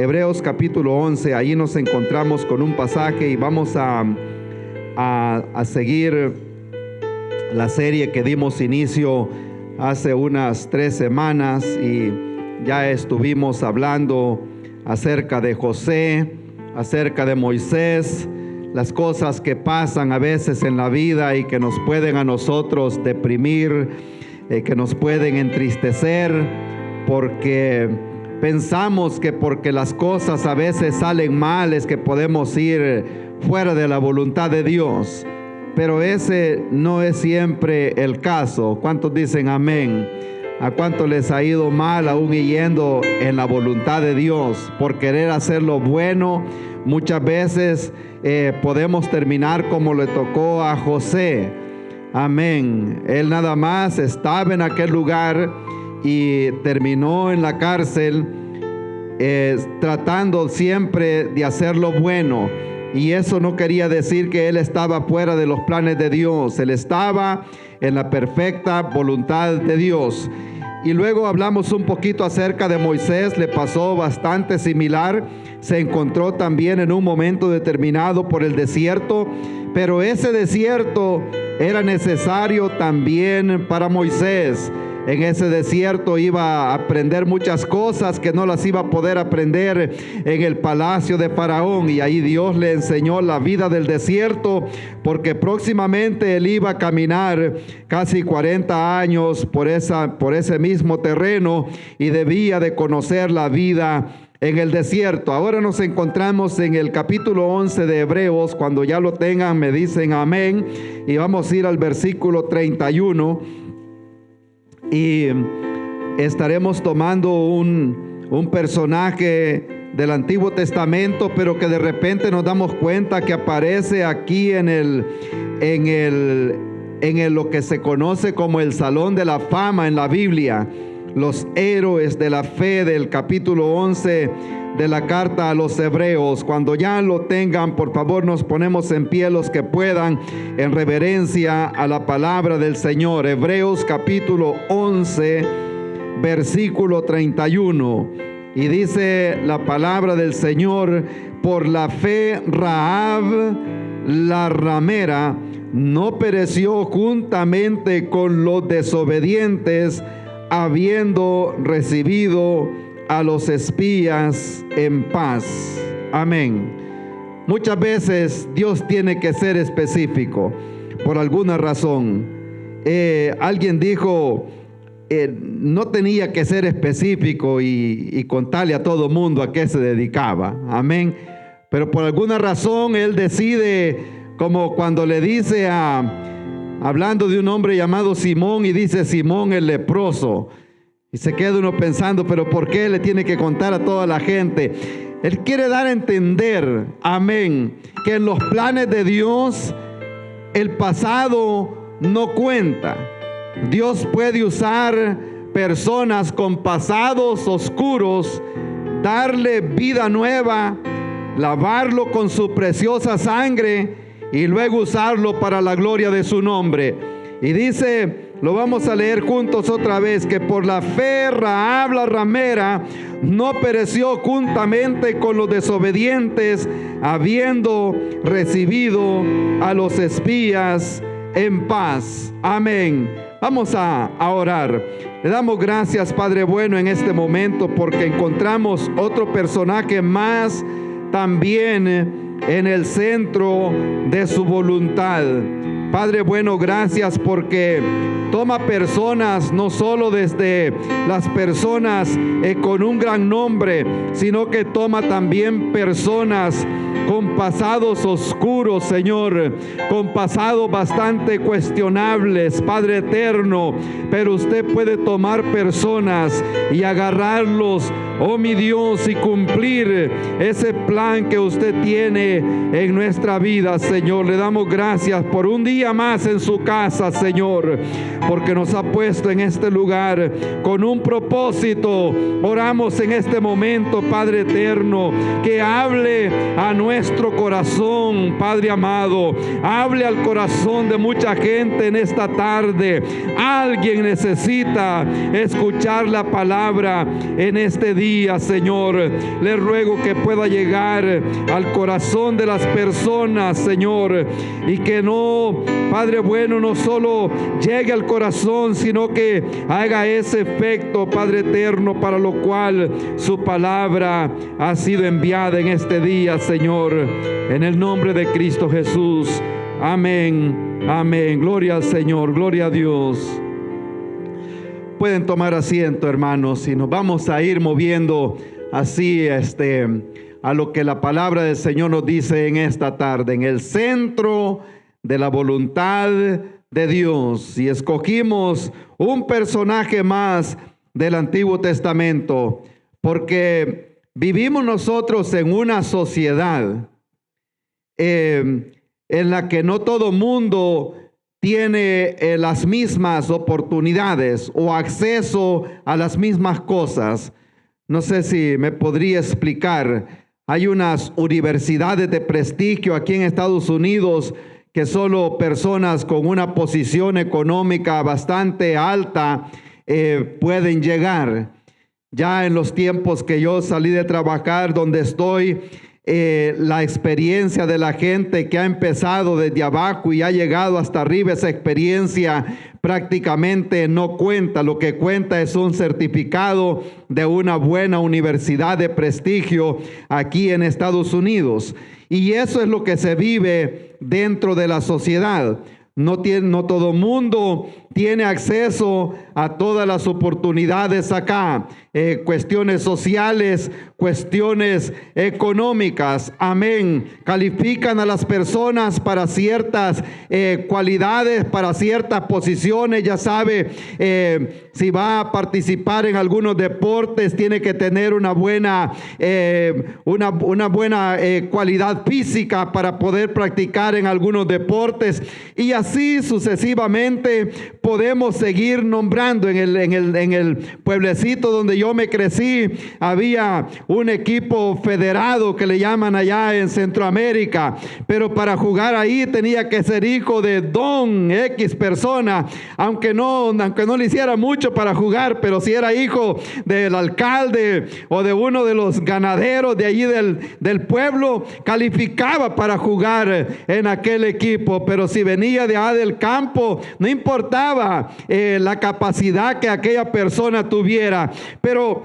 Hebreos capítulo 11, ahí nos encontramos con un pasaje y vamos a seguir la serie que dimos inicio hace unas 3 semanas y ya estuvimos hablando acerca de José, acerca de Moisés, las cosas que pasan a veces en la vida y que nos pueden a nosotros deprimir, que nos pueden entristecer, porque pensamos que porque las cosas a veces salen mal es que podemos ir fuera de la voluntad de Dios. Pero ese no es siempre el caso. ¿Cuántos dicen amén? ¿A cuántos les ha ido mal aún yendo en la voluntad de Dios por querer hacer lo bueno? Muchas veces podemos terminar como le tocó a José. Amén. Él nada más estaba en aquel lugar y terminó en la cárcel tratando siempre de hacer lo bueno. Y eso no quería decir que él estaba fuera de los planes de Dios. Él estaba en la perfecta voluntad de Dios. Y luego hablamos un poquito acerca de Moisés. Le pasó bastante similar. Se encontró también en un momento determinado por el desierto. Pero ese desierto era necesario también para Moisés. En ese desierto iba a aprender muchas cosas que no las iba a poder aprender en el palacio de Faraón. Y ahí Dios le enseñó la vida del desierto, porque próximamente él iba a caminar casi 40 años por ese mismo terreno y debía de conocer la vida en el desierto. Ahora nos encontramos en el capítulo 11 de Hebreos. Cuando ya lo tengan me dicen amén. Y vamos a ir al versículo 31. Y estaremos tomando un personaje del Antiguo Testamento, pero que de repente nos damos cuenta que aparece aquí en lo que se conoce como el Salón de la Fama en la Biblia. Los héroes de la fe del capítulo 11 de la carta a los Hebreos. Cuando ya lo tengan, por favor, nos ponemos en pie los que puedan en reverencia a la palabra del Señor. Hebreos capítulo 11, versículo 31. Y dice la palabra del Señor: por la fe Rahab, la ramera, no pereció juntamente con los desobedientes, habiendo recibido a los espías en paz. Amén. Muchas veces Dios tiene que ser específico por alguna razón. Alguien dijo, no tenía que ser específico y contarle a todo mundo a qué se dedicaba. Amén. Pero por alguna razón él decide, como cuando le dice hablando de un hombre llamado Simón, y dice Simón el leproso. Y se queda uno pensando, pero ¿por qué le tiene que contar a toda la gente? Él quiere dar a entender, amén, que en los planes de Dios el pasado no cuenta. Dios puede usar personas con pasados oscuros, darle vida nueva, lavarlo con su preciosa sangre y luego usarlo para la gloria de su nombre. Y dice, lo vamos a leer juntos otra vez, que por la fe Rahab la ramera no pereció juntamente con los desobedientes, habiendo recibido a los espías en paz. Amén. Vamos a orar. Le damos gracias, Padre bueno, en este momento, porque encontramos otro personaje más también en el centro de su voluntad. Padre bueno, gracias porque toma personas, no solo desde las personas con un gran nombre, sino que toma también personas con pasados oscuros, Señor, con pasados bastante cuestionables, Padre eterno, pero usted puede tomar personas y agarrarlos, oh mi Dios, y cumplir ese plan que usted tiene en nuestra vida, Señor. Le damos gracias por un día más en su casa, Señor, porque nos ha puesto en este lugar con un propósito. Oramos en este momento, Padre eterno, que hable a nuestro corazón, Padre amado, hable al corazón de mucha gente en esta tarde. Alguien necesita escuchar la palabra en este día. día, Señor. Le ruego que pueda llegar al corazón de las personas, Señor, y que no, Padre bueno, no solo llegue al corazón, sino que haga ese efecto, Padre eterno, para lo cual su palabra ha sido enviada en este día, Señor, en el nombre de Cristo Jesús. Amén, amén. Gloria al Señor, gloria a Dios. Pueden tomar asiento, hermanos, y nos vamos a ir moviendo así a lo que la palabra del Señor nos dice en esta tarde, en el centro de la voluntad de Dios. Y escogimos un personaje más del Antiguo Testamento, porque vivimos nosotros en una sociedad en la que no todo mundo tiene las mismas oportunidades o acceso a las mismas cosas. No sé si me podría explicar. Hay unas universidades de prestigio aquí en Estados Unidos que solo personas con una posición económica bastante alta pueden llegar. Ya en los tiempos que yo salí de trabajar donde estoy, la experiencia de la gente que ha empezado desde abajo y ha llegado hasta arriba, esa experiencia prácticamente no cuenta. Lo que cuenta es un certificado de una buena universidad de prestigio aquí en Estados Unidos. Y eso es lo que se vive dentro de la sociedad. No todo mundo tiene acceso a todas las oportunidades acá, cuestiones sociales, cuestiones económicas. Amén. Califican a las personas para ciertas cualidades, para ciertas posiciones. Ya sabe, si va a participar en algunos deportes, tiene que tener una buena cualidad física para poder practicar en algunos deportes. Y así sucesivamente podemos seguir nombrando. En el pueblecito donde yo me crecí, había un equipo federado que le llaman allá en Centroamérica, pero para jugar ahí tenía que ser hijo de don X persona, aunque no le hiciera mucho para jugar, pero si era hijo del alcalde o de uno de los ganaderos de allí del pueblo, calificaba para jugar en aquel equipo. Pero si venía de allá del campo, no importaba la capacidad que aquella persona tuviera. Pero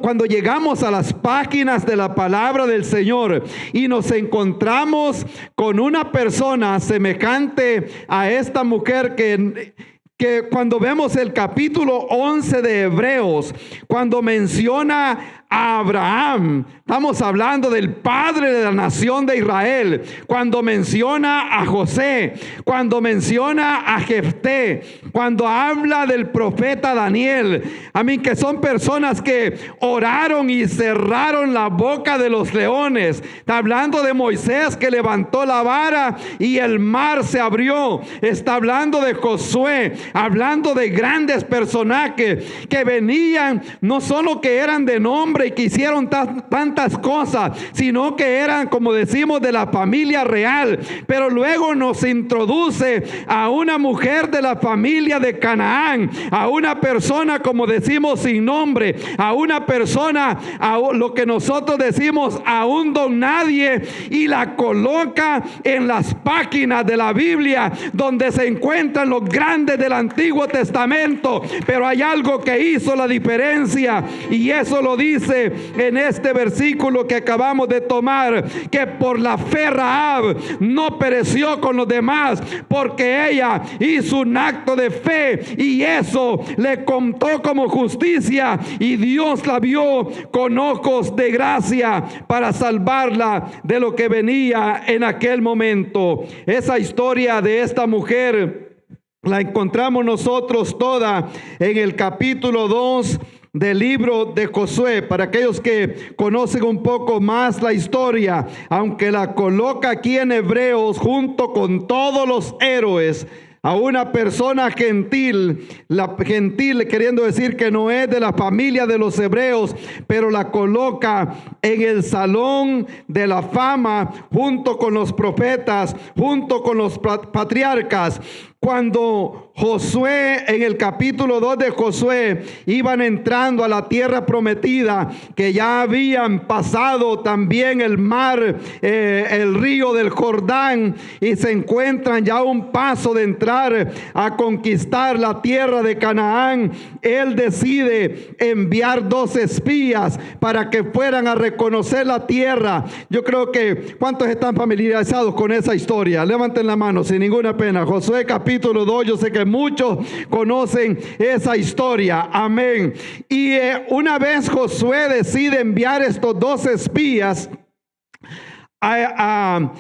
cuando llegamos a las páginas de la palabra del Señor y nos encontramos con una persona semejante a esta mujer que cuando vemos el capítulo 11 de Hebreos, cuando menciona a Abraham, estamos hablando del padre de la nación de Israel. Cuando menciona a José, cuando menciona a Jefté, cuando habla del profeta Daniel, que son personas que oraron y cerraron la boca de los leones. Está hablando de Moisés, que levantó la vara y el mar se abrió. Está hablando de Josué, hablando de grandes personajes que venían, no solo que eran de nombre y que hicieron tantas cosas, sino que eran, como decimos, de la familia real. Pero luego nos introduce a una mujer de la familia de Canaán, a una persona, como decimos, sin nombre, a una persona, a lo que nosotros decimos, a un don nadie, y la coloca en las páginas de la Biblia donde se encuentran los grandes del Antiguo Testamento. Pero hay algo que hizo la diferencia, y eso lo dice en este versículo que acabamos de tomar, que por la fe Rahab no pereció con los demás, porque ella hizo un acto de fe y eso le contó como justicia, y Dios la vio con ojos de gracia para salvarla de lo que venía en aquel momento. Esa historia de esta mujer la encontramos nosotros toda en el capítulo 2 del libro de Josué. Para aquellos que conocen un poco más la historia, aunque la coloca aquí en Hebreos junto con todos los héroes, a una persona gentil, queriendo decir que no es de la familia de los hebreos, pero la coloca en el salón de la fama junto con los profetas, junto con los patriarcas. Cuando Josué, en el capítulo 2 de Josué, iban entrando a la tierra prometida, que ya habían pasado también el mar, el río del Jordán, y se encuentran ya a un paso de entrar a conquistar la tierra de Canaán. Él decide enviar 2 espías para que fueran a reconocer la tierra. Yo creo que, ¿cuántos están familiarizados con esa historia? Levanten la mano sin ninguna pena. Josué capítulo 2, yo sé que muchos conocen esa historia. Amén. Y una vez Josué decide enviar estos 2 espías a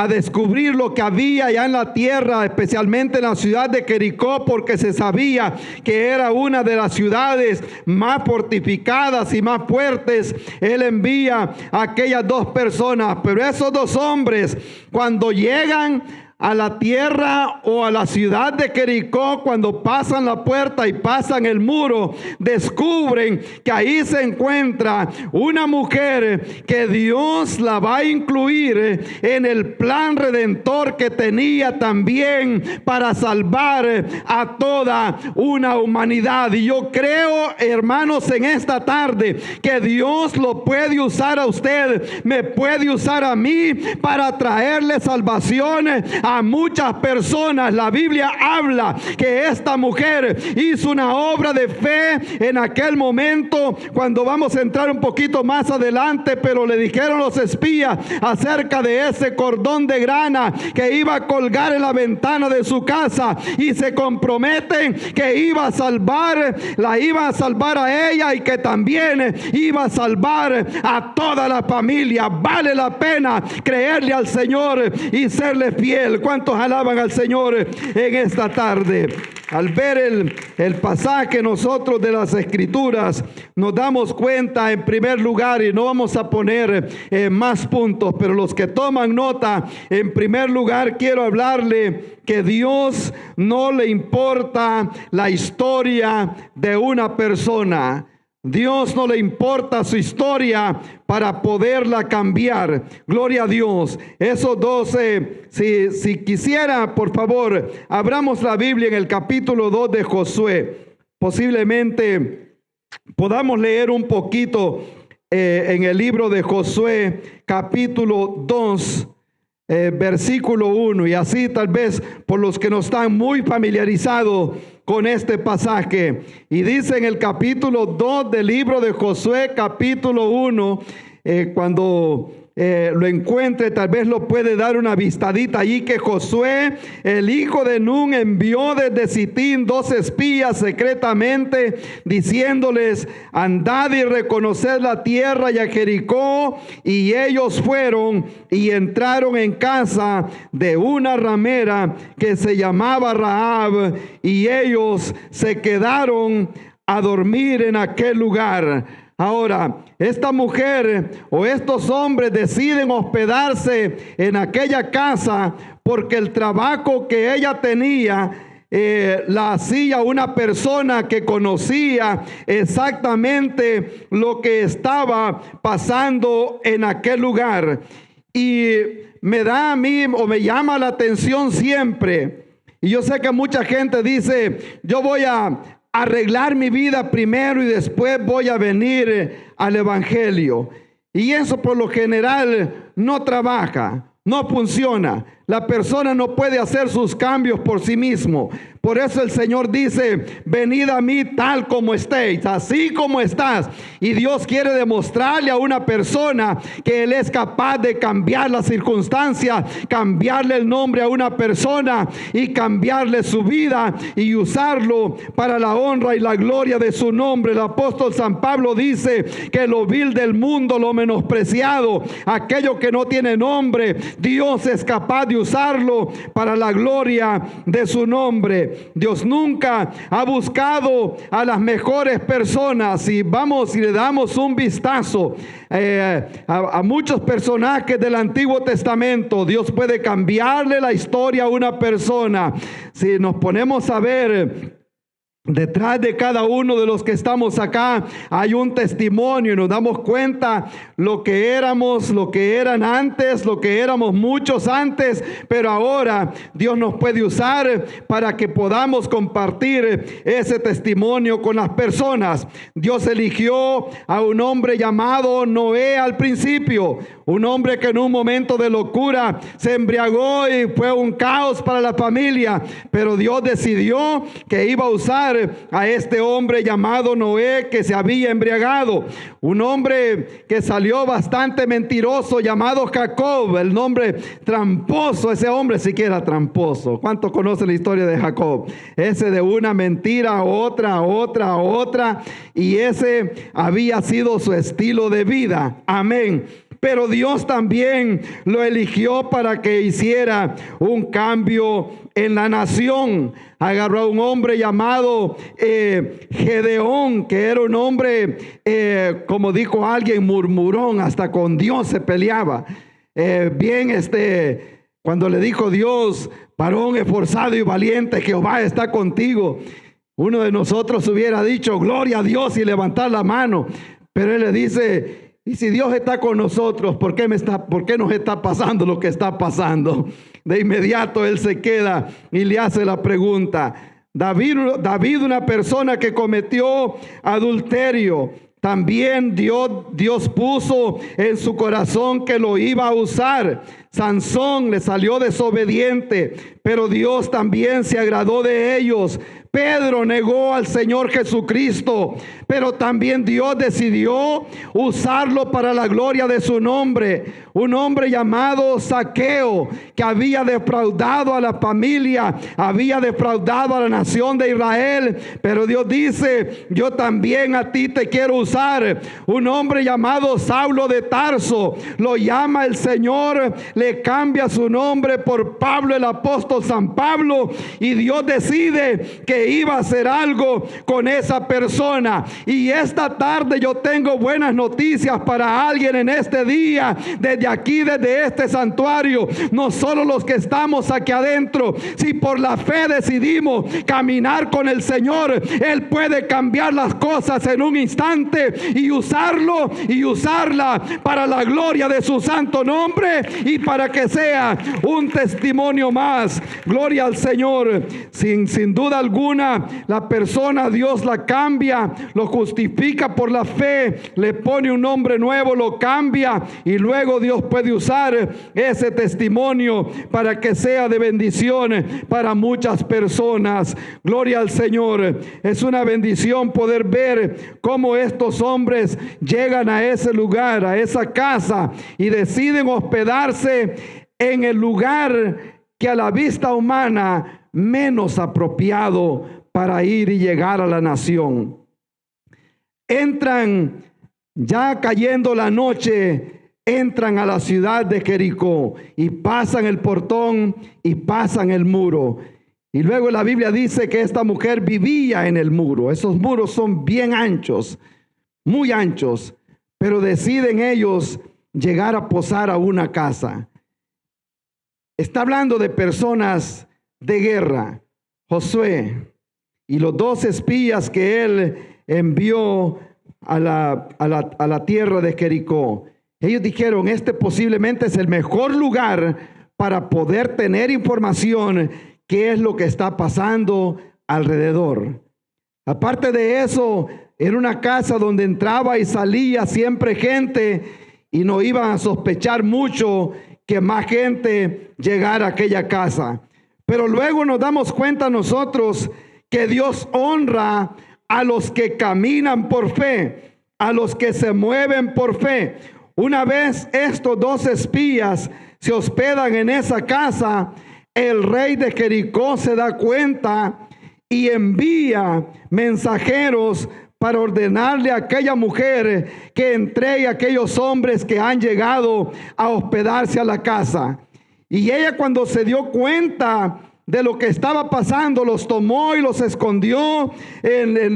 descubrir lo que había allá en la tierra, especialmente en la ciudad de Jericó, porque se sabía que era una de las ciudades más fortificadas y más fuertes. Él envía a aquellas 2 personas, pero esos 2 hombres, cuando llegan a la tierra o a la ciudad de Jericó, cuando pasan la puerta y pasan el muro, descubren que ahí se encuentra una mujer que Dios la va a incluir en el plan redentor que tenía también para salvar a toda una humanidad. Y yo creo, hermanos, en esta tarde que Dios lo puede usar a usted, me puede usar a mí para traerle salvación a muchas personas. La Biblia habla que esta mujer hizo una obra de fe en aquel momento, cuando vamos a entrar un poquito más adelante, pero le dijeron los espías acerca de ese cordón de grana que iba a colgar en la ventana de su casa, y se comprometen que iba a salvar, la iba a salvar a ella, y que también iba a salvar a toda la familia. Vale la pena creerle al Señor y serle fiel. ¿Cuántos alaban al Señor en esta tarde? Al ver el pasaje nosotros de las Escrituras, nos damos cuenta en primer lugar, y no vamos a poner más puntos, pero los que toman nota, en primer lugar quiero hablarle que Dios no le importa la historia de una persona. Dios no le importa su historia para poderla cambiar. Gloria a Dios. Esos 12, si quisiera, por favor, abramos la Biblia en el capítulo 2 de Josué. Posiblemente podamos leer un poquito en el libro de Josué, capítulo 2, versículo 1, y así tal vez por los que no están muy familiarizados con este pasaje. Y dice en el capítulo 2 del libro de Josué, capítulo 1, cuando lo encuentre, tal vez lo puede dar una vistadita allí, que Josué, el hijo de Nun, envió desde Sitín 2 espías secretamente, diciéndoles: andad y reconoced la tierra y a Jericó. Y ellos fueron y entraron en casa de una ramera que se llamaba Rahab, y ellos se quedaron a dormir en aquel lugar. Ahora, esta mujer o estos hombres deciden hospedarse en aquella casa porque el trabajo que ella tenía la hacía una persona que conocía exactamente lo que estaba pasando en aquel lugar. Y me da a mí, o me llama la atención siempre, y yo sé que mucha gente dice: yo voy a arreglar mi vida primero y después voy a venir al evangelio. Y eso por lo general no trabaja, no funciona. La persona no puede hacer sus cambios por sí mismo. Por eso el Señor dice: venid a mí tal como estéis, así como estás. Y Dios quiere demostrarle a una persona que Él es capaz de cambiar las circunstancias, cambiarle el nombre a una persona y cambiarle su vida y usarlo para la honra y la gloria de su nombre. El apóstol San Pablo dice que lo vil del mundo, lo menospreciado, aquello que no tiene nombre, Dios es capaz de usarlo para la gloria de su nombre. Dios nunca ha buscado a las mejores personas. Y vamos y le damos un vistazo a muchos personajes del Antiguo Testamento. Dios puede cambiarle la historia a una persona. Si nos ponemos a ver Detrás de cada uno de los que estamos acá hay un testimonio y nos damos cuenta lo que éramos, lo que eran antes, lo que éramos muchos antes, pero ahora Dios nos puede usar para que podamos compartir ese testimonio con las personas. Dios eligió a un hombre llamado Noé al principio, un hombre que en un momento de locura se embriagó y fue un caos para la familia, pero Dios decidió que iba a usar a este hombre llamado Noé, que se había embriagado, un hombre que salió bastante mentiroso llamado Jacob, el nombre tramposo. Ese hombre siquiera tramposo. ¿Cuántos conocen la historia de Jacob? Ese de una mentira a otra, y ese había sido su estilo de vida. Amén. Pero Dios también lo eligió para que hiciera un cambio en la nación. Agarró a un hombre llamado Gedeón, que era un hombre, como dijo alguien, murmurón, hasta con Dios se peleaba. Cuando le dijo Dios, varón esforzado y valiente, Jehová está contigo, uno de nosotros hubiera dicho, gloria a Dios, y levantar la mano. Pero él le dice, y si Dios está con nosotros, ¿por qué nos está pasando lo que está pasando? De inmediato él se queda y le hace la pregunta. David, una persona que cometió adulterio, también Dios puso en su corazón que lo iba a usar. Sansón le salió desobediente, pero Dios también se agradó de ellos. Pedro negó al Señor Jesucristo, pero también Dios decidió usarlo para la gloria de su nombre. Un hombre llamado Zaqueo, que había defraudado a la familia, había defraudado a la nación de Israel, pero Dios dice, yo también a ti te quiero usar. Un hombre llamado Saulo de Tarso, lo llama el Señor, le cambia su nombre por Pablo, el apóstol San Pablo, y Dios decide que iba a hacer algo con esa persona. Y esta tarde yo tengo buenas noticias para alguien en este día, desde aquí, desde este santuario. No solo los que estamos aquí adentro, si por la fe decidimos caminar con el Señor, Él puede cambiar las cosas en un instante y usarlo y usarla para la gloria de su santo nombre y para que sea un testimonio más. Gloria al Señor. Sin duda alguna, la persona Dios la cambia, lo justifica por la fe, le pone un nombre nuevo, lo cambia, y luego Dios puede usar ese testimonio para que sea de bendición para muchas personas. Gloria al Señor. Es una bendición poder ver cómo estos hombres llegan a ese lugar, a esa casa, y deciden hospedarse en el lugar que a la vista humana menos apropiado para ir y llegar a la nación. Entran, ya cayendo la noche, entran a la ciudad de Jericó y pasan el portón y pasan el muro. Y luego la Biblia dice que esta mujer vivía en el muro. Esos muros son bien anchos, muy anchos, pero deciden ellos llegar a posar a una casa. Está hablando de personas de guerra. Josué y los 2 espías que él envió a la tierra de Jericó. Ellos dijeron, este posiblemente es el mejor lugar para poder tener información qué es lo que está pasando alrededor. Aparte de eso, era una casa donde entraba y salía siempre gente, y no iban a sospechar mucho que más gente llegara a aquella casa. Pero luego nos damos cuenta nosotros que Dios honra a los que caminan por fe, a los que se mueven por fe. Una vez estos 2 espías se hospedan en esa casa, el rey de Jericó se da cuenta y envía mensajeros para ordenarle a aquella mujer que entregue a aquellos hombres que han llegado a hospedarse a la casa. Y ella, cuando se dio cuenta de lo que estaba pasando, los tomó y los escondió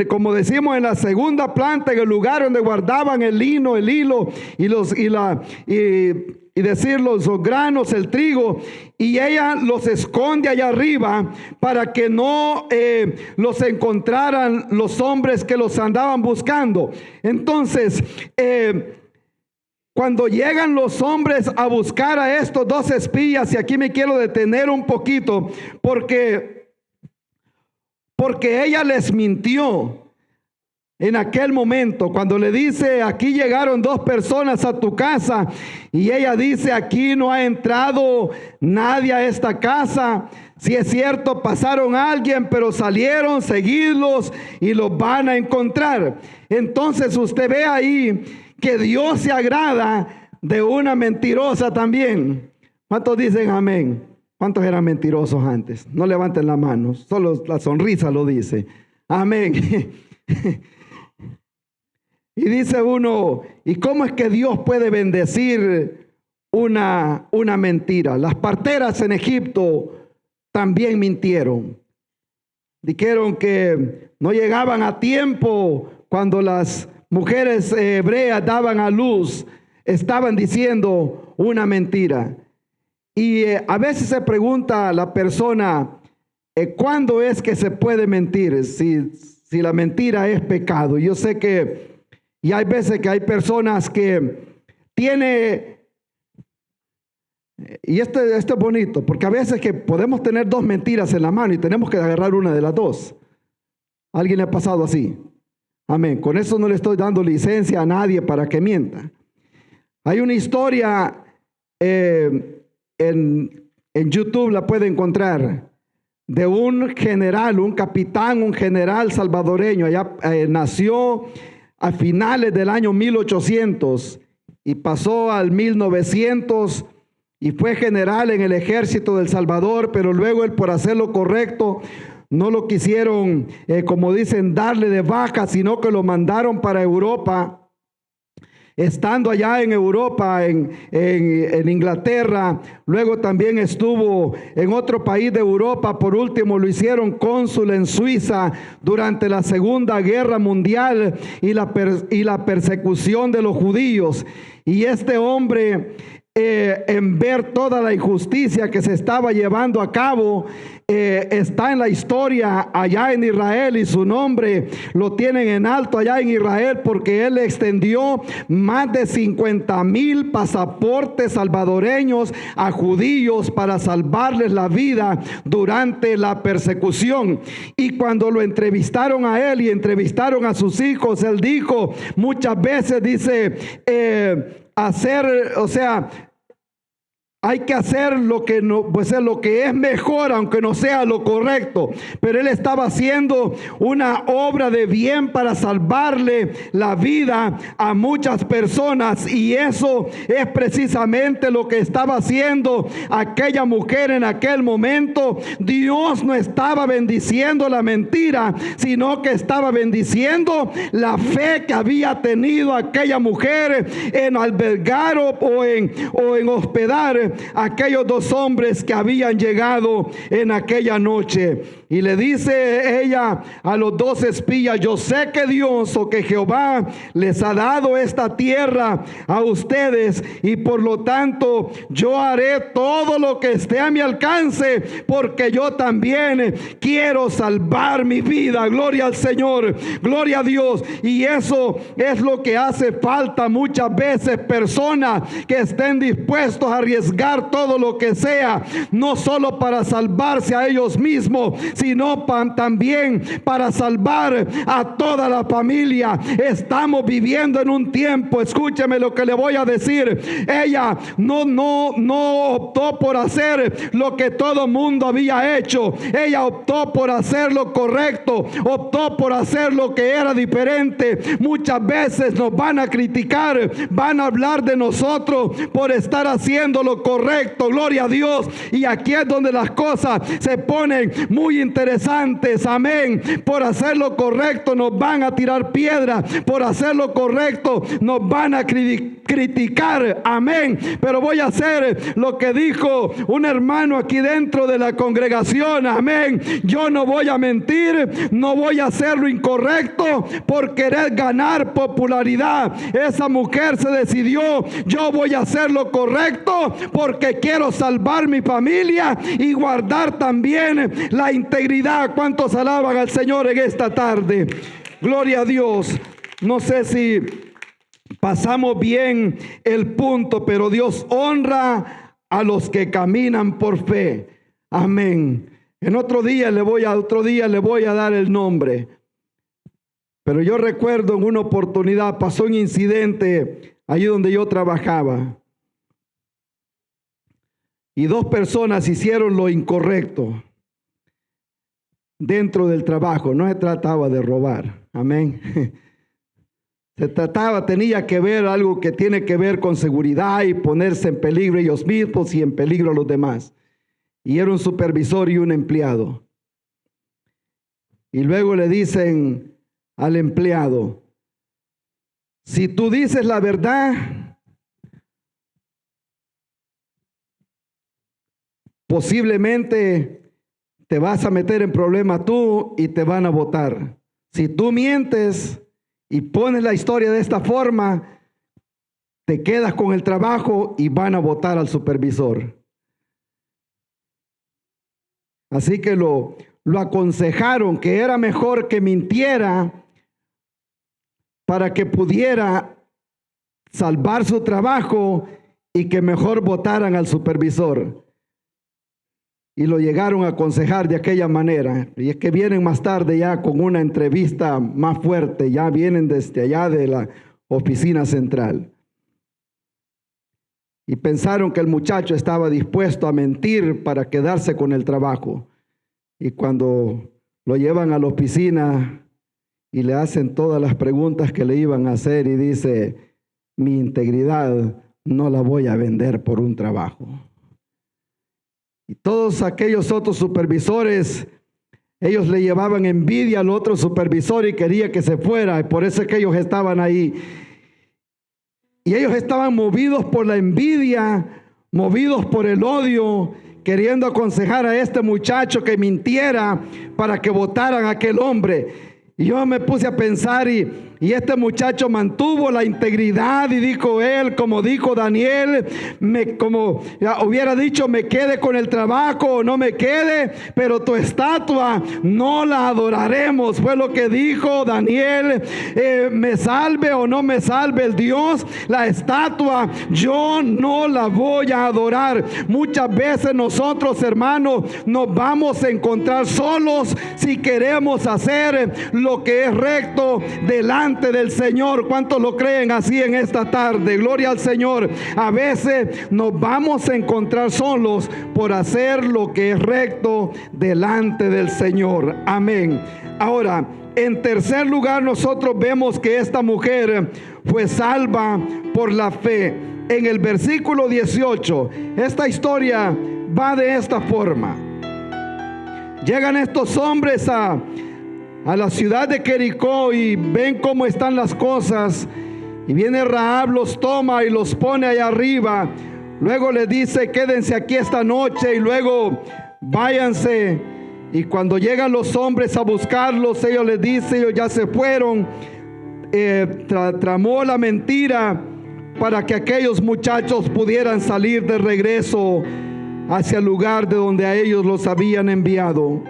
como decimos, en la segunda planta, en el lugar donde guardaban el lino, el hilo y decir los granos, el trigo, y ella los esconde allá arriba para que no los encontraran los hombres que los andaban buscando. Entonces, cuando llegan los hombres a buscar a estos dos espías, y aquí me quiero detener un poquito, porque ella les mintió. En aquel momento, cuando le dice, aquí llegaron dos personas a tu casa, y ella dice, aquí no ha entrado nadie a esta casa. Si es cierto, pasaron a alguien, pero salieron, seguidlos y los van a encontrar. Entonces usted ve ahí que Dios se agrada de una mentirosa también. ¿Cuántos dicen amén? ¿Cuántos eran mentirosos antes? No levanten la mano, solo la sonrisa lo dice. Amén. Y dice uno, ¿y cómo es que Dios puede bendecir una mentira? Las parteras en Egipto también mintieron. Dijeron que no llegaban a tiempo cuando las mujeres hebreas daban a luz. Estaban diciendo una mentira. Y a veces se pregunta a la persona, ¿cuándo es que se puede mentir? Si la mentira es pecado. Yo sé que y hay veces que hay personas que tiene, y esto es bonito, porque a veces que podemos tener dos mentiras en la mano y tenemos que agarrar una de las dos. ¿A alguien le ha pasado así? Amén. Con eso no le estoy dando licencia a nadie para que mienta. Hay una historia en YouTube, la puede encontrar, de un general, un capitán, un general salvadoreño. Allá nació a finales del año 1800 y pasó al 1900 y fue general en el ejército del Salvador, pero luego él, por hacer lo correcto, no lo quisieron, como dicen, darle de baja, sino que lo mandaron para Europa. Estando allá en Europa, en Inglaterra, luego también estuvo en otro país de Europa. Por último lo hicieron cónsul en Suiza durante la Segunda Guerra Mundial y la persecución de los judíos. Y este hombre, en ver toda la injusticia que se estaba llevando a cabo, está en la historia allá en Israel, y su nombre lo tienen en alto allá en Israel, porque él extendió más de 50,000 pasaportes salvadoreños a judíos para salvarles la vida durante la persecución. Y cuando lo entrevistaron a él y entrevistaron a sus hijos, él dijo muchas veces, dice, hay que hacer lo que no, pues lo que es mejor, aunque no sea lo correcto. Pero él estaba haciendo una obra de bien para salvarle la vida a muchas personas, y eso es precisamente lo que estaba haciendo aquella mujer en aquel momento. Dios no estaba bendiciendo la mentira, sino que estaba bendiciendo la fe que había tenido aquella mujer en albergar o en hospedar aquellos dos hombres que habían llegado en aquella noche. Y le dice ella a los dos espías: yo sé que Dios, o que Jehová, les ha dado esta tierra a ustedes, y por lo tanto yo haré todo lo que esté a mi alcance, porque yo también quiero salvar mi vida. Gloria al Señor, gloria a Dios. Y eso es lo que hace falta muchas veces: personas que estén dispuestos a arriesgar todo lo que sea, no solo para salvarse a ellos mismos, sino también para salvar a toda la familia. Estamos viviendo en un tiempo, escúcheme lo que le voy a decir, ella no optó por hacer lo que todo mundo había hecho. Ella optó por hacer lo correcto, optó por hacer lo que era diferente. Muchas veces nos van a criticar, van a hablar de nosotros por estar haciendo lo correcto, correcto, gloria a Dios. Y aquí es donde las cosas se ponen muy interesantes, amén. Por hacer lo correcto nos van a tirar piedras, por hacer lo correcto nos van a criticar, amén. Pero voy a hacer lo que dijo un hermano aquí dentro de la congregación, amén. Yo no voy a mentir, no voy a hacer lo incorrecto por querer ganar popularidad. Esa mujer se decidió: yo voy a hacer lo correcto porque quiero salvar mi familia y guardar también la integridad. ¿Cuántos alaban al Señor en esta tarde? Gloria a Dios. No sé si pasamos bien el punto, pero Dios honra a los que caminan por fe. Amén. En otro día le voy a dar el nombre. Pero yo recuerdo en una oportunidad pasó un incidente allí donde yo trabajaba. Y 2 personas hicieron lo incorrecto dentro del trabajo. No se trataba de robar. Amén. Tenía que ver algo que tiene que ver con seguridad y ponerse en peligro ellos mismos y en peligro a los demás. Y era un supervisor y un empleado. Y luego le dicen al empleado: si tú dices la verdad, posiblemente te vas a meter en problemas tú y te van a votar. Si tú mientes y pones la historia de esta forma, te quedas con el trabajo y van a votar al supervisor. Así que lo aconsejaron que era mejor que mintiera para que pudiera salvar su trabajo y que mejor votaran al supervisor. Y lo llegaron a aconsejar de aquella manera. Y es que vienen más tarde ya con una entrevista más fuerte. Ya vienen desde allá de la oficina central. Y pensaron que el muchacho estaba dispuesto a mentir para quedarse con el trabajo. Y cuando lo llevan a la oficina y le hacen todas las preguntas que le iban a hacer, y dice: mi integridad no la voy a vender por un trabajo. Y todos aquellos otros supervisores, ellos le llevaban envidia al otro supervisor y quería que se fuera. Y por eso es que ellos estaban ahí. Y ellos estaban movidos por la envidia, movidos por el odio, queriendo aconsejar a este muchacho que mintiera para que votaran a aquel hombre. Y yo me puse a pensar, y este muchacho mantuvo la integridad y dijo él, como dijo Daniel, como hubiera dicho: me quede con el trabajo o no me quede, pero tu estatua no la adoraremos. Fue lo que dijo Daniel: me salve o no me salve el Dios, la estatua yo no la voy a adorar. Muchas veces nosotros, hermanos, nos vamos a encontrar solos si queremos hacer lo que es recto delante del Señor. ¿Cuántos lo creen así en esta tarde? Gloria al Señor. A veces nos vamos a encontrar solos por hacer lo que es recto delante del Señor. Amén. Ahora, en tercer lugar, nosotros vemos que esta mujer fue salva por la fe. En el versículo 18, esta historia va de esta forma. Llegan estos hombres a la ciudad de Jericó y ven cómo están las cosas. Y viene Rahab, los toma y los pone allá arriba. Luego les dice: quédense aquí esta noche y luego váyanse. Y cuando llegan los hombres a buscarlos, ellos les dicen: ellos ya se fueron. Tramó la mentira para que aquellos muchachos pudieran salir de regreso hacia el lugar de donde a ellos los habían enviado.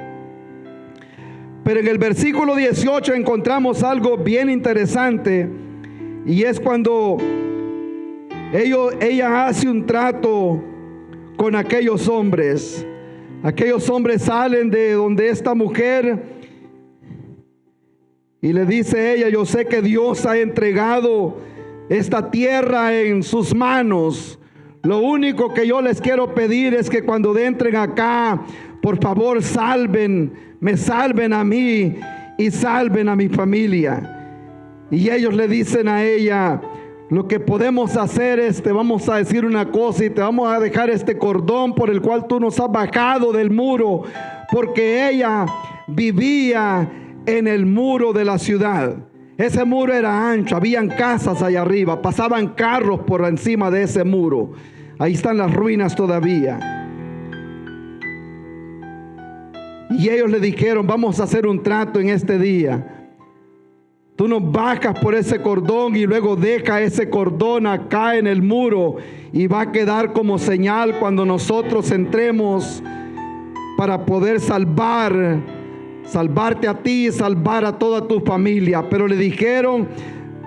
Pero en el versículo 18 encontramos algo bien interesante, y es cuando ella hace un trato con aquellos hombres. Aquellos hombres salen de donde esta mujer y le dice ella: yo sé que Dios ha entregado esta tierra en sus manos. Lo único que yo les quiero pedir es que cuando entren acá, por favor me salven a mí y salven a mi familia. Y ellos le dicen a ella: lo que podemos hacer es, te vamos a decir una cosa y te vamos a dejar este cordón por el cual tú nos has bajado del muro, porque ella vivía en el muro de la ciudad. Ese muro era ancho, habían casas allá arriba, pasaban carros por encima de ese muro. Ahí están las ruinas todavía. Y ellos le dijeron, vamos a hacer un trato en este día. Tú nos bajas por ese cordón y luego deja ese cordón acá en el muro y va a quedar como señal cuando nosotros entremos para poder salvarte a ti y salvar a toda tu familia. Pero le dijeron,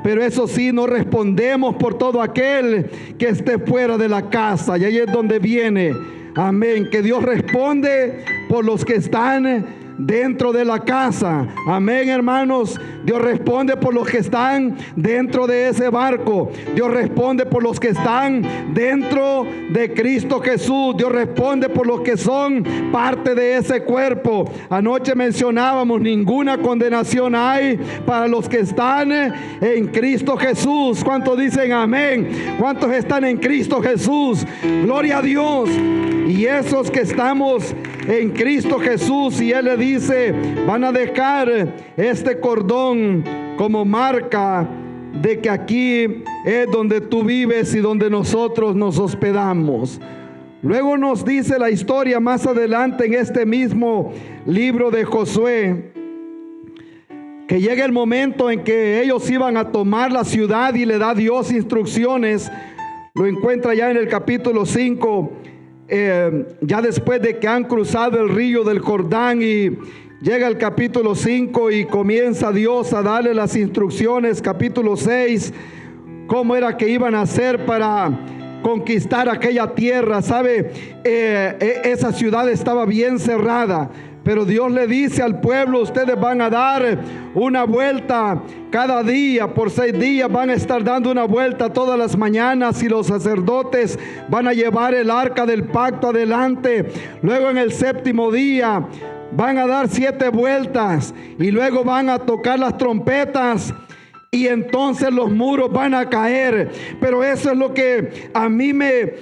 pero eso sí, no respondemos por todo aquel que esté fuera de la casa. Y ahí es donde viene, amén, que Dios responde por los que están dentro de la casa. Amén, hermanos. Dios responde por los que están dentro de ese barco. Dios responde por los que están dentro de Cristo Jesús. Dios responde por los que son parte de ese cuerpo. Anoche mencionábamos, ninguna condenación hay para los que están en Cristo Jesús. ¿Cuántos dicen amén? ¿Cuántos están en Cristo Jesús? Gloria a Dios. Y esos que estamos en Cristo Jesús, y Él le dice, van a dejar este cordón como marca de que aquí es donde tú vives y donde nosotros nos hospedamos. Luego nos dice la historia más adelante en este mismo libro de Josué, que llega el momento en que ellos iban a tomar la ciudad y le da Dios instrucciones. Lo encuentra ya en el capítulo 5, ya después de que han cruzado el río del Jordán, y llega el capítulo 5 y comienza Dios a darle las instrucciones. Capítulo 6, cómo era que iban a hacer para conquistar aquella tierra. ¿Sabe? Esa ciudad estaba bien cerrada, pero Dios le dice al pueblo, ustedes van a dar una vuelta cada día, por 6 días van a estar dando una vuelta todas las mañanas, y los sacerdotes van a llevar el arca del pacto adelante. Luego en el 7º día van a dar 7 vueltas y luego van a tocar las trompetas. Y entonces los muros van a caer. Pero eso es lo que a mí me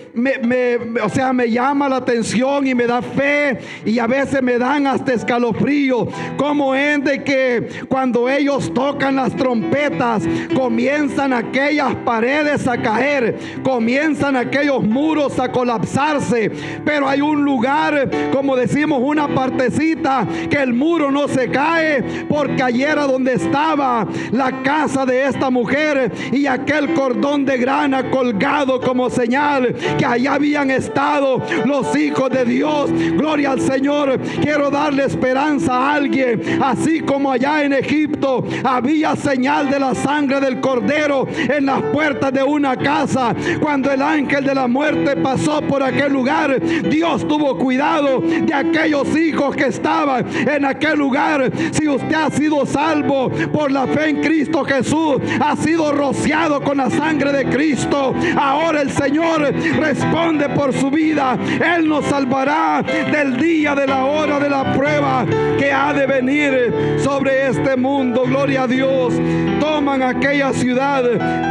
llama la atención y me da fe, y a veces me dan hasta escalofrío. Como es de que cuando ellos tocan las trompetas, comienzan aquellas paredes a caer, comienzan aquellos muros a colapsarse. Pero hay un lugar, como decimos, una partecita que el muro no se cae, porque allí era donde estaba la casa de esta mujer y aquel cordón de grana colgado como señal que allá habían estado los hijos de Dios. Gloria al Señor. Quiero darle esperanza a alguien. Así como allá en Egipto había señal de la sangre del cordero en las puertas de una casa, cuando el ángel de la muerte pasó por aquel lugar, Dios tuvo cuidado de aquellos hijos que estaban en aquel lugar. Si usted ha sido salvo por la fe en Cristo Jesús, ha sido rociado con la sangre de Cristo, ahora el Señor responde por su vida. Él nos salvará del día, de la hora de la prueba que ha de venir sobre este mundo. Gloria a Dios. Toman aquella ciudad.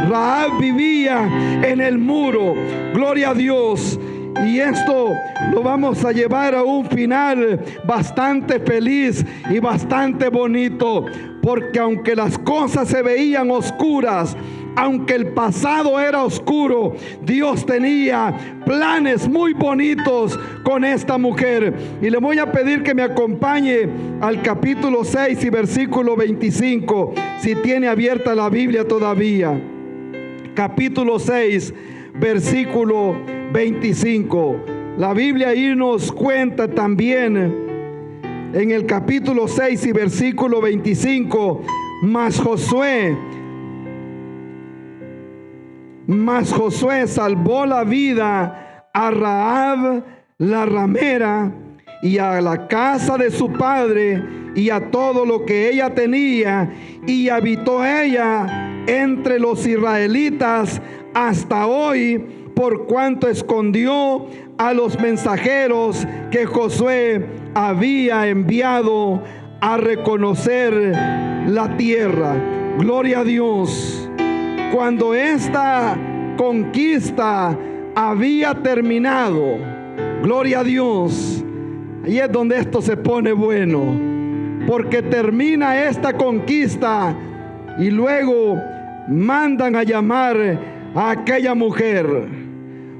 Rahab vivía en el muro. Gloria a Dios. Y esto lo vamos a llevar a un final bastante feliz y bastante bonito, porque aunque las cosas se veían oscuras, aunque el pasado era oscuro, Dios tenía planes muy bonitos con esta mujer. Y le voy a pedir que me acompañe al capítulo 6 y versículo 25, si tiene abierta la Biblia todavía. Capítulo 6, versículo 25. La Biblia ahí nos cuenta también en el capítulo 6 y versículo 25, mas Josué salvó la vida a Rahab la ramera y a la casa de su padre y a todo lo que ella tenía, y habitó ella entre los israelitas hasta hoy, por cuanto escondió a los mensajeros que Josué había enviado a reconocer la tierra. Gloria a Dios. cuando esta conquista había terminado, gloria a Dios, ahí es donde esto se pone bueno, porque termina esta conquista y luego mandan a llamar a aquella mujer,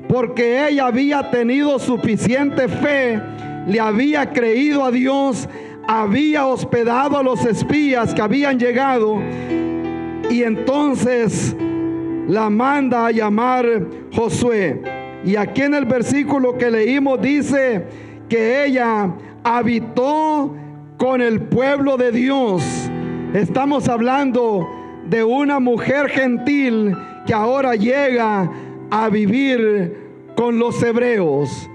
porque ella había tenido suficiente fe, le había creído a Dios, había hospedado a los espías que habían llegado, y entonces la manda a llamar Josué. Y aquí en el versículo que leímos dice que ella habitó con el pueblo de Dios. Estamos hablando de una mujer gentil que ahora llega a vivir con los hebreos,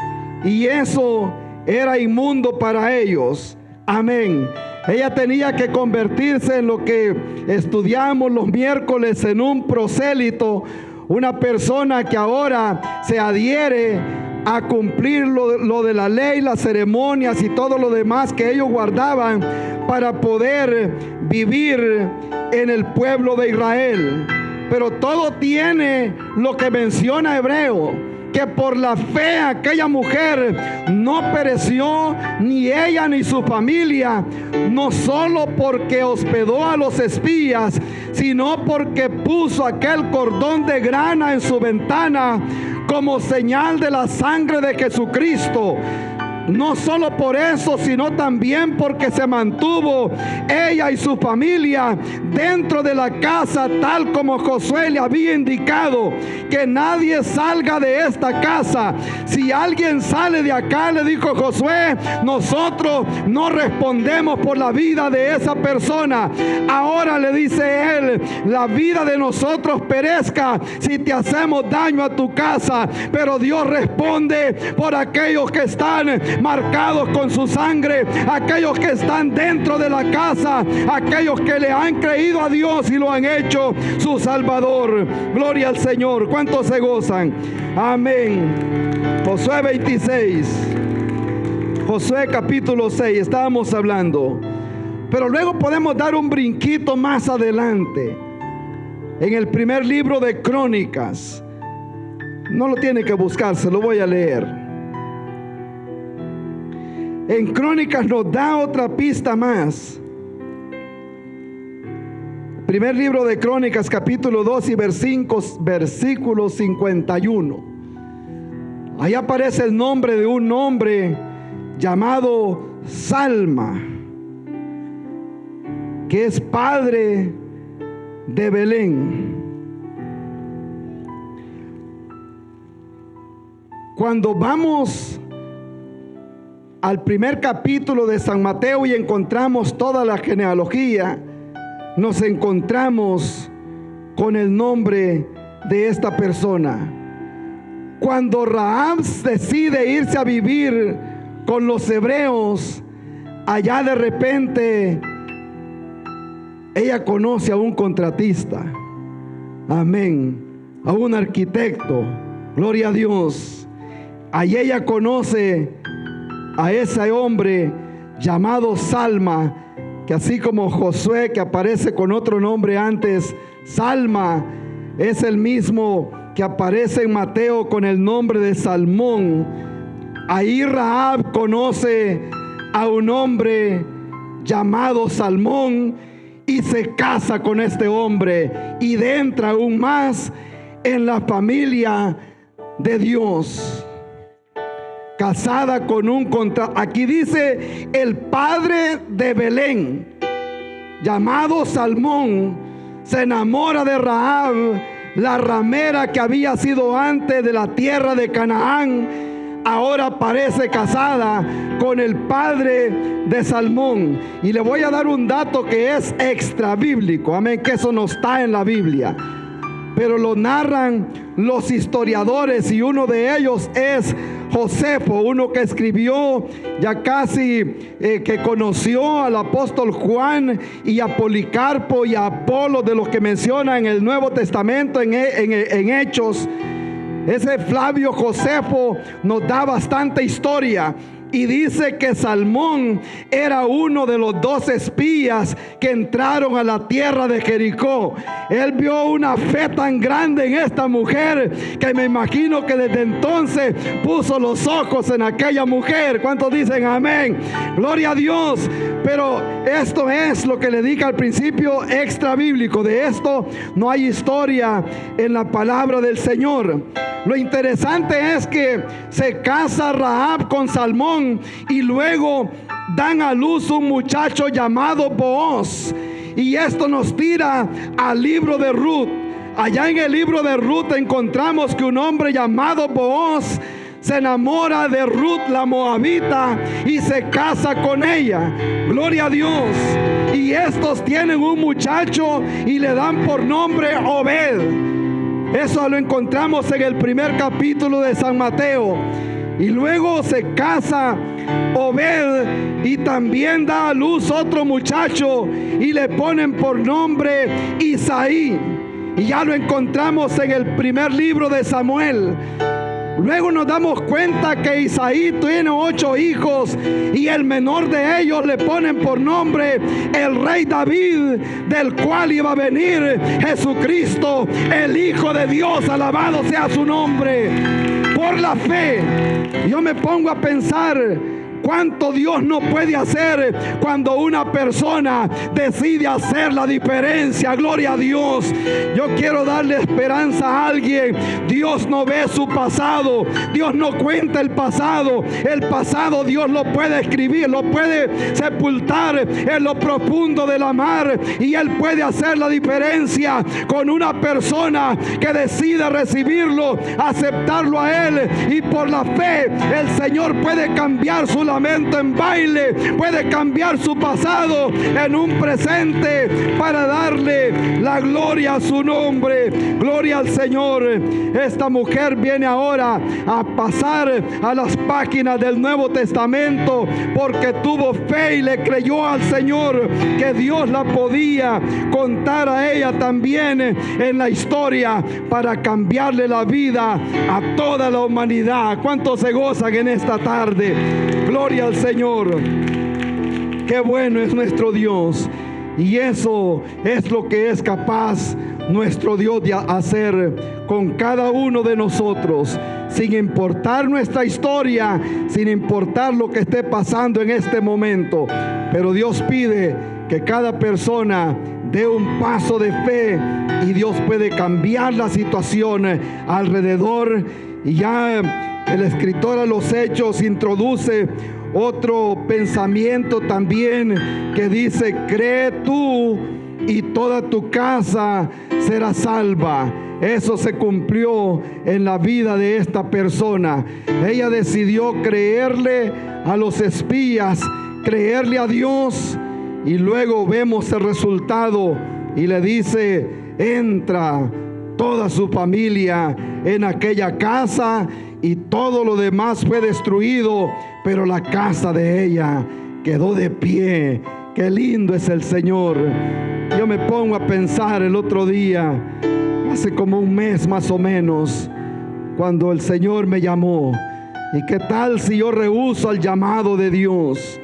y eso era inmundo para ellos. Amén. Ella tenía que convertirse en lo que estudiamos los miércoles, en un prosélito, una persona que ahora se adhiere a cumplir lo de la ley, las ceremonias y todo lo demás que ellos guardaban para poder vivir en el pueblo de Israel. Pero todo tiene lo que menciona Hebreo, que por la fe aquella mujer no pereció, ni ella ni su familia, no solo porque hospedó a los espías, sino porque puso aquel cordón de grana en su ventana como señal de la sangre de Jesucristo. No solo por eso, sino también porque se mantuvo ella y su familia dentro de la casa, tal como Josué le había indicado, que nadie salga de esta casa. Si alguien sale de acá, le dijo Josué, nosotros no respondemos por la vida de esa persona. Ahora le dice él, la vida de nosotros perezca si te hacemos daño a tu casa, pero Dios responde por aquellos que están marcados con su sangre, aquellos que están dentro de la casa, aquellos que le han creído a Dios y lo han hecho su Salvador. Gloria al Señor. ¿Cuántos se gozan? Amén. Josué 26, Josué capítulo 6, estábamos hablando, pero luego podemos dar un brinquito más adelante en el primer libro de Crónicas. No lo tiene que buscar, se lo voy a leer. En Crónicas nos da otra pista más. Primer libro de Crónicas, capítulo 2 y versículo 51. Ahí aparece el nombre de un hombre llamado Salma, que es padre de Belén. Cuando vamos al primer capítulo de San Mateo y encontramos toda la genealogía, nos encontramos con el nombre de esta persona. Cuando Rahab decide irse a vivir con los hebreos, allá de repente ella conoce a un contratista, amén, a un arquitecto, gloria a Dios. Allí ella conoce a ese hombre llamado Salma, que así como Josué, que aparece con otro nombre antes, Salma es el mismo que aparece en Mateo con el nombre de Salmón. Ahí Rahab conoce a un hombre llamado Salmón y se casa con este hombre y entra aún más en la familia de Dios. Casada con un aquí dice el padre de Belén, llamado Salmón, se enamora de Rahab, la ramera que había sido antes de la tierra de Canaán. Ahora parece casada con el padre de Salmón. Y le voy a dar un dato que es extra bíblico, amén, que eso no está en la Biblia, pero lo narran los historiadores, y uno de ellos es Josefo, uno que escribió ya casi, que conoció al apóstol Juan y a Policarpo y a Apolo, de los que menciona en el Nuevo Testamento, en Hechos. Ese Flavio Josefo nos da bastante historia, Y dice que Salmón era uno de los 2 espías que entraron a la tierra de Jericó. Él vio una fe tan grande en esta mujer que me imagino que desde entonces puso los ojos en aquella mujer. ¿Cuántos dicen amén? Gloria a Dios. Pero esto es lo que le dije al principio, extra bíblico. De esto no hay historia en la palabra del Señor. Lo interesante es que se casa Rahab con Salmón y luego dan a luz un muchacho llamado Booz. Y esto nos tira al libro de Ruth. Allá en el libro de Ruth encontramos que un hombre llamado Booz se enamora de Ruth la moabita y se casa con ella. Gloria a Dios. Y estos tienen un muchacho y le dan por nombre Obed. Eso lo encontramos en el primer capítulo de San Mateo. Y luego se casa Obed y también da a luz otro muchacho y le ponen por nombre Isaí. Y ya lo encontramos en el primer libro de Samuel. Luego nos damos cuenta que Isaí tiene 8 hijos y el menor de ellos le ponen por nombre el rey David, del cual iba a venir Jesucristo, el Hijo de Dios. Alabado sea su nombre. Por la fe, yo me pongo a pensar cuánto Dios no puede hacer cuando una persona decide hacer la diferencia. Gloria a Dios. Yo quiero darle esperanza a alguien. Dios no ve su pasado. Dios no cuenta el pasado. El pasado Dios lo puede escribir, lo puede sepultar en lo profundo de la mar, y Él puede hacer la diferencia con una persona que decida recibirlo, aceptarlo a Él, y por la fe el Señor puede cambiar su lamento en baile, puede cambiar su pasado en un presente para darle la gloria a su nombre. Gloria al Señor. Esta mujer viene ahora a pasar a las páginas del Nuevo Testamento porque tuvo fe y le creyó al Señor que Dios la podía contar a ella también en la historia para cambiarle la vida a toda la humanidad. ¿Cuántos se gozan en esta tarde? Gloria al Señor. Qué bueno es nuestro Dios. Y eso es lo que es capaz nuestro Dios de hacer con cada uno de nosotros, sin importar nuestra historia, sin importar lo que esté pasando en este momento. Pero Dios pide que cada persona dé un paso de fe y Dios puede cambiar la situación alrededor. Y ya el escritor a los Hechos introduce otro pensamiento también que dice: cree tú y toda tu casa será salva. Eso se cumplió en la vida de esta persona. Ella decidió creerle a los espías, creerle a Dios, y luego vemos el resultado y le dice: entra toda su familia en aquella casa, y todo lo demás fue destruido, pero la casa de ella quedó de pie. Qué lindo es el Señor. Yo me pongo a pensar el otro día, hace como un mes más o menos, cuando el Señor me llamó. ¿Y qué tal si yo rehúso al llamado de Dios?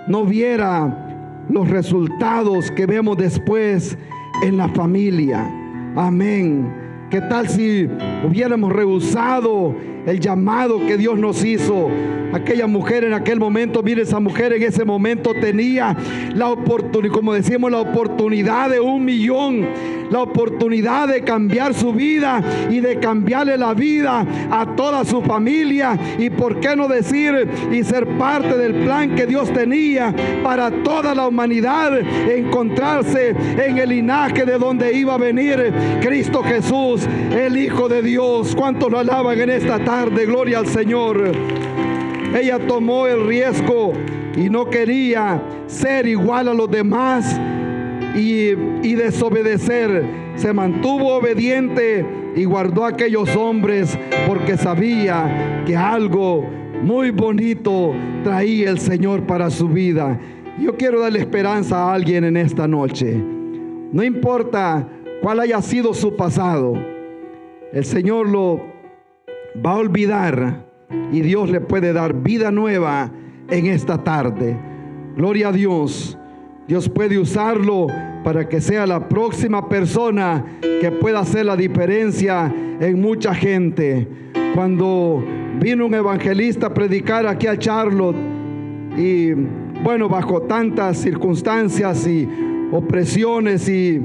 No viera los resultados que vemos después en la familia. Amén. ¿Qué tal si hubiéramos rehusado el llamado que Dios nos hizo? Aquella mujer en aquel momento, mire, esa mujer en ese momento tenía la oportunidad, como decimos, la oportunidad de 1 millón, la oportunidad de cambiar su vida y de cambiarle la vida a toda su familia, y por qué no decir y ser parte del plan que Dios tenía para toda la humanidad, encontrarse en el linaje de donde iba a venir Cristo Jesús, el Hijo de Dios. ¿Cuántos lo alaban en esta tarde? Gloria al Señor. Ella tomó el riesgo y no quería ser igual a los demás y desobedecer. Se mantuvo obediente y guardó a aquellos hombres porque sabía que algo muy bonito traía el Señor para su vida. Yo quiero darle esperanza a alguien en esta noche. No importa cuál haya sido su pasado, el Señor lo va a olvidar. y Dios le puede dar vida nueva en esta tarde. Gloria a Dios. Dios puede usarlo para que sea la próxima persona que pueda hacer la diferencia en mucha gente. Cuando vino un evangelista a predicar aquí a Charlotte, y bueno, bajo tantas circunstancias y opresiones y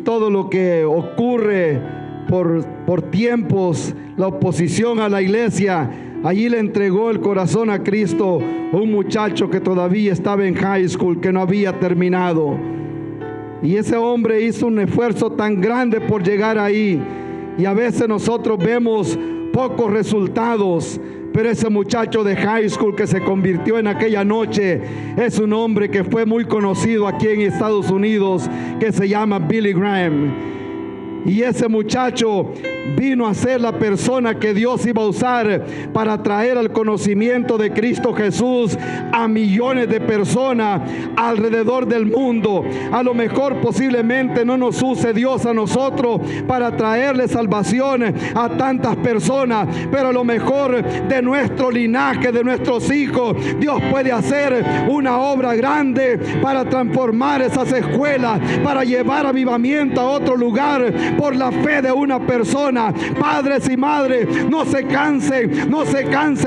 todo lo que ocurre por tiempos, la oposición a la iglesia, allí le entregó el corazón a Cristo un muchacho que todavía estaba en high school, que no había terminado. Y ese hombre hizo un esfuerzo tan grande por llegar ahí. Y a veces nosotros vemos pocos resultados, pero ese muchacho de high school que se convirtió en aquella noche es un hombre que fue muy conocido aquí en Estados Unidos, que se llama Billy Graham. Y ese muchacho vino a ser la persona que Dios iba a usar para traer al conocimiento de Cristo Jesús a millones de personas alrededor del mundo. A lo mejor posiblemente no nos use Dios a nosotros para traerle salvación a tantas personas, pero a lo mejor de nuestro linaje, de nuestros hijos, Dios puede hacer una obra grande para transformar esas escuelas, para llevar avivamiento a otro lugar por la fe de una persona. Padres y madres, no se cansen,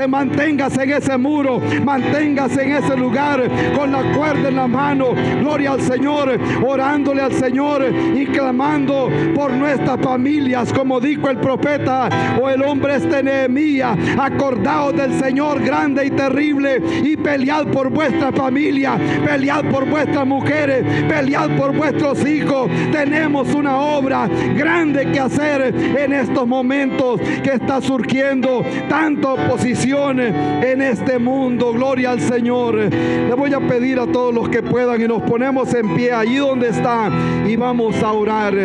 manténgase en ese muro, manténgase en ese lugar con la cuerda en la mano. Gloria al Señor, orándole al Señor y clamando por nuestras familias, como dijo el profeta o el hombre Nehemías: acordaos del Señor grande y terrible y pelead por vuestra familia, pelead por vuestras mujeres, pelead por vuestros hijos. Tenemos una obra grande que hacer en estos momentos que está surgiendo tanta oposición en este mundo. Gloria al Señor. Le voy a pedir a todos los que puedan y nos ponemos en pie allí donde está y vamos a orar,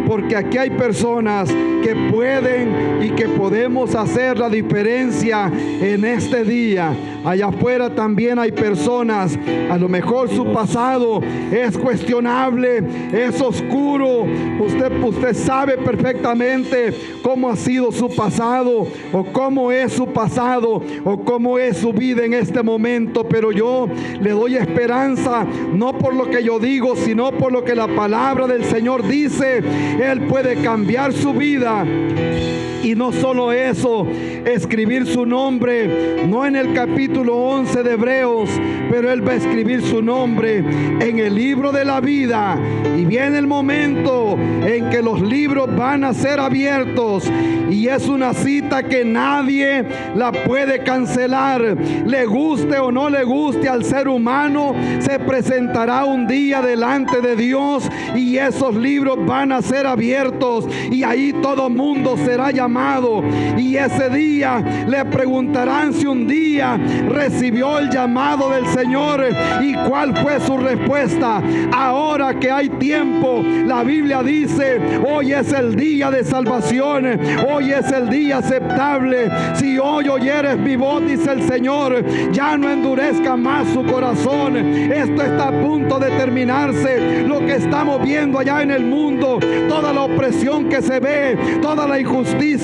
porque aquí hay personas que pueden y que podemos hacer la diferencia en este día. Allá afuera también hay personas, a lo mejor su pasado es cuestionable, es oscuro. Usted sabe perfectamente cómo ha sido su pasado, o cómo es su pasado, o cómo es su vida en este momento. Pero yo le doy esperanza, no por lo que yo digo, sino por lo que la palabra del Señor dice. Él puede cambiar su vida. Y no solo eso, escribir su nombre, no en el capítulo 11 de Hebreos, pero Él va a escribir su nombre en el libro de la vida. Y viene el momento en que los libros van a ser abiertos, y es una cita que nadie la puede cancelar. Le guste o no le guste al ser humano, se presentará un día delante de Dios y esos libros van a ser abiertos, y ahí todo mundo será llamado. Y ese día le preguntarán si un día recibió el llamado del Señor y cuál fue su respuesta. Ahora que hay tiempo, la Biblia dice: hoy es el día de salvación, hoy es el día aceptable. Si hoy oyeres mi voz, dice el Señor, ya no endurezca más su corazón. Esto está a punto de terminarse. Lo que estamos viendo allá en el mundo, toda la opresión que se ve, toda la injusticia,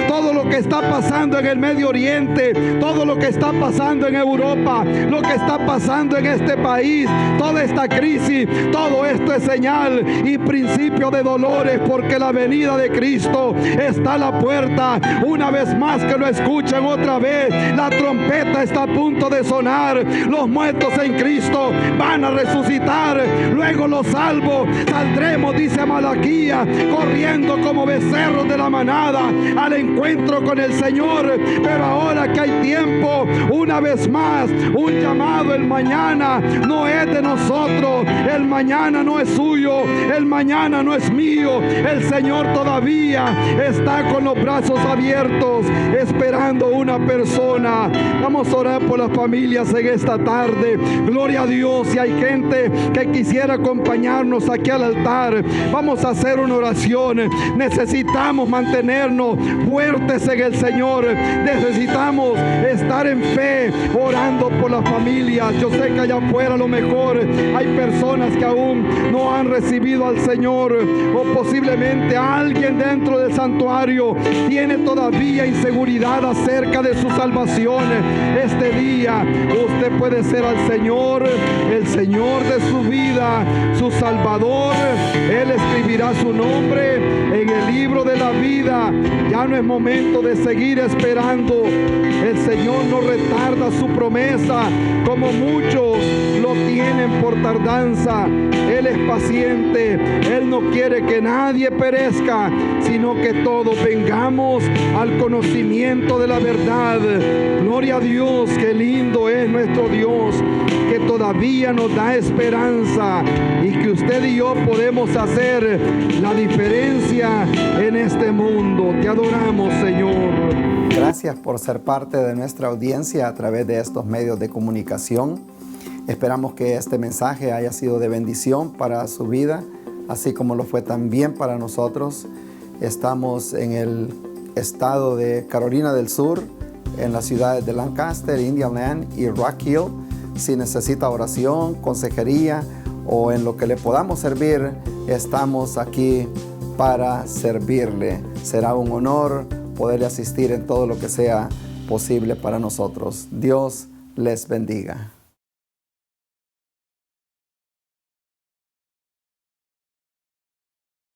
todo lo que está pasando en el Medio Oriente, todo lo que está pasando en Europa, lo que está pasando en este país, toda esta crisis, todo esto es señal y principio de dolores, porque la venida de Cristo está a la puerta. Una vez más, que lo escuchen otra vez, la trompeta está a punto de sonar. Los muertos en Cristo van a resucitar, luego los salvos saldremos, dice Malaquías, corriendo como becerros de la manada al encuentro con el Señor. Pero ahora que hay tiempo, una vez más, un llamado. El mañana no es de nosotros, el mañana no es suyo, el mañana no es mío. El Señor todavía está con los brazos abiertos esperando una persona. Vamos a orar por las familias en esta tarde. Gloria a Dios. Si hay gente que quisiera acompañarnos aquí al altar, vamos a hacer una oración. Necesitamos mantenernos siendo fuertes en el Señor. Necesitamos estar en fe, orando por las familias. Yo sé que allá afuera a lo mejor hay personas que aún no han recibido al Señor, o posiblemente alguien dentro del santuario tiene todavía inseguridad acerca de su salvación. Este día usted puede ser al Señor, el Señor de su vida, su Salvador. Él escribirá su nombre en el libro de la vida. Ya no es momento de seguir esperando. El Señor no retarda su promesa como muchos lo tienen por tardanza. Él es paciente. Él no quiere que nadie perezca, sino que todos vengamos al conocimiento de la verdad. Gloria a Dios, qué lindo es nuestro Dios, que todavía nos da esperanza, y que usted y yo podemos hacer la diferencia en este mundo. Te adoramos, Señor. Gracias por ser parte de nuestra audiencia a través de estos medios de comunicación. Esperamos que este mensaje haya sido de bendición para su vida, así como lo fue también para nosotros. Estamos en el estado de Carolina del Sur, en las ciudades de Lancaster, Indian Land y Rock Hill. Si necesita oración, consejería o en lo que le podamos servir, estamos aquí para servirle. Será un honor poderle asistir en todo lo que sea posible para nosotros. Dios les bendiga.